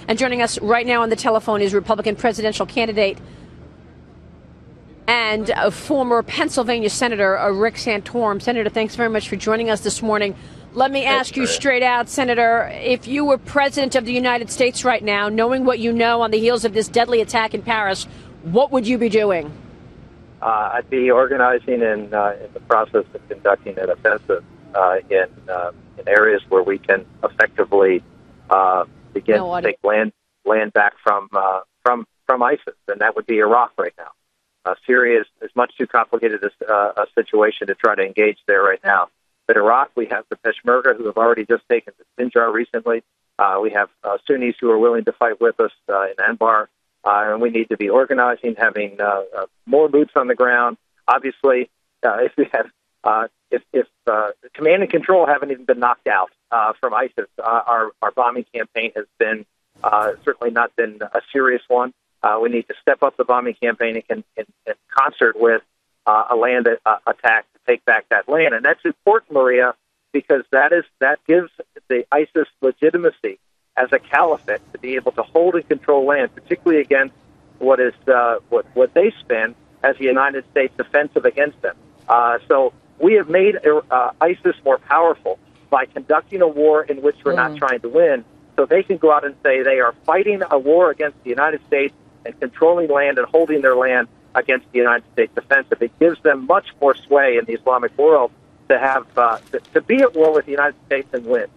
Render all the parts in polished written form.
And joining us right now on the telephone is Republican presidential candidate and a former Pennsylvania Senator, Rick Santorum. Senator, thanks very much for joining us this morning. Let me ask you straight out, Senator, if you were president of the United States right now, knowing what you know on the heels of this deadly attack in Paris, what would you be doing? I'd be organizing in the process of conducting an offensive in areas where we can effectively begin to take land back from ISIS, and that would be Iraq right now. Syria is much too complicated a situation to try to engage there right now. But Iraq, we have the Peshmerga, who have already just taken the Sinjar recently. We have Sunnis who are willing to fight with us in Anbar. And we need to be organizing, having more boots on the ground. Obviously, if we have, if command and control haven't even been knocked out from ISIS, our bombing campaign has been certainly not been a serious one. We need to step up the bombing campaign in concert with a land attack to take back that land, and that's important, Maria, because that gives the ISIS legitimacy as a caliphate to be able to hold and control land, particularly against what they spin as the United States offensive against them. So we have made ISIS more powerful by conducting a war in which we're not trying to win, so they can go out and say they are fighting a war against the United States and controlling land and holding their land against the United States offensive. It gives them much more sway in the Islamic world to have to be at war with the United States and win.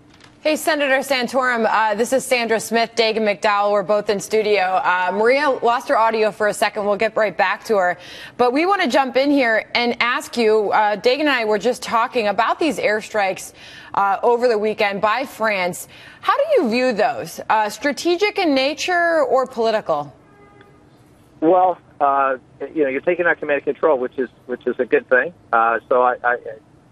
Hey, Senator Santorum, this is Sandra Smith, Dagan McDowell. We're both in studio. Maria lost her audio for a second. We'll get right back to her. But we want to jump in here and ask you, Dagan and I were just talking about these airstrikes over the weekend by France. How do you view those? Strategic in nature or political? Well, you're taking out command and control, which is a good thing. So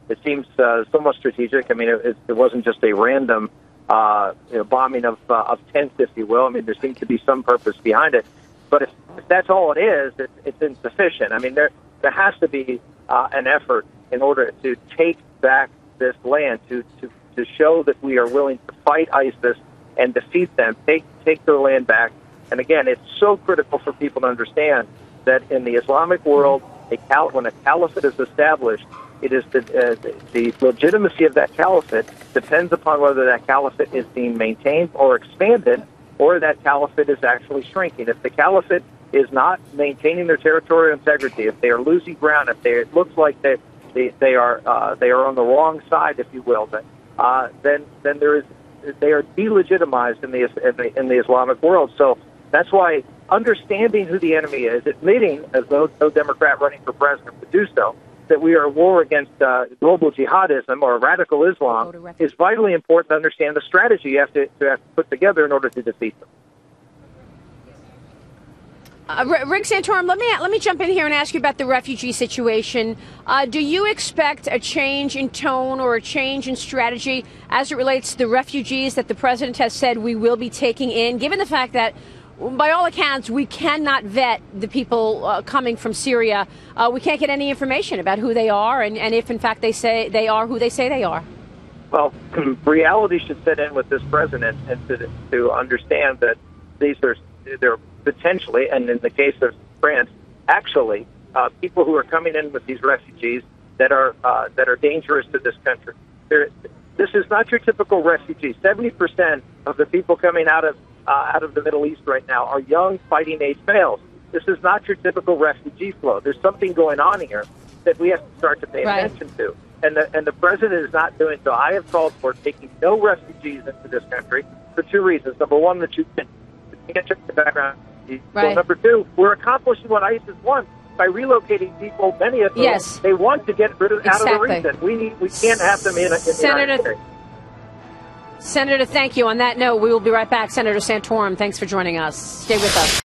it seems somewhat strategic. I mean, it wasn't just a random bombing of tents, if you will. I mean, there seems to be some purpose behind it. But if that's all it is, it's insufficient. I mean, there has to be an effort in order to take back this land, to show that we are willing to fight ISIS and defeat them, take their land back. And again, it's so critical for people to understand that in the Islamic world, when a caliphate is established, it is the legitimacy of that caliphate depends upon whether that caliphate is being maintained or expanded, or that caliphate is actually shrinking. If the caliphate is not maintaining their territorial integrity, if they are losing ground, if it looks like they are on the wrong side, if you will, then they are delegitimized in the Islamic world. So that's why understanding who the enemy is, admitting, as no Democrat running for president would do so, that we are at war against global jihadism or radical Islam is vitally important to understand the strategy you have to put together in order to defeat them. Rick Santorum, let me jump in here and ask you about the refugee situation. Do you expect a change in tone or a change in strategy as it relates to the refugees that the president has said we will be taking in, given the fact that, by all accounts, we cannot vet the people coming from Syria? We can't get any information about who they are and if, in fact, they say they are who they say they are. Well, reality should set in with this president and to understand that they're potentially, and in the case of France, actually, people who are coming in with these refugees that are dangerous to this country. This is not your typical refugee. 70% of the people coming out of the Middle East right now are young, fighting-age males. This is not your typical refugee flow. There's something going on here that we have to start to pay attention to. And the president is not doing so. I have called for taking no refugees into this country for two reasons. Number one, that you can get the background. So number two, we're accomplishing what ISIS wants by relocating people, many of them, they want to get rid of out of the region. We can't have them in the United States. Senator, thank you. On that note, we will be right back. Senator Santorum, thanks for joining us. Stay with us.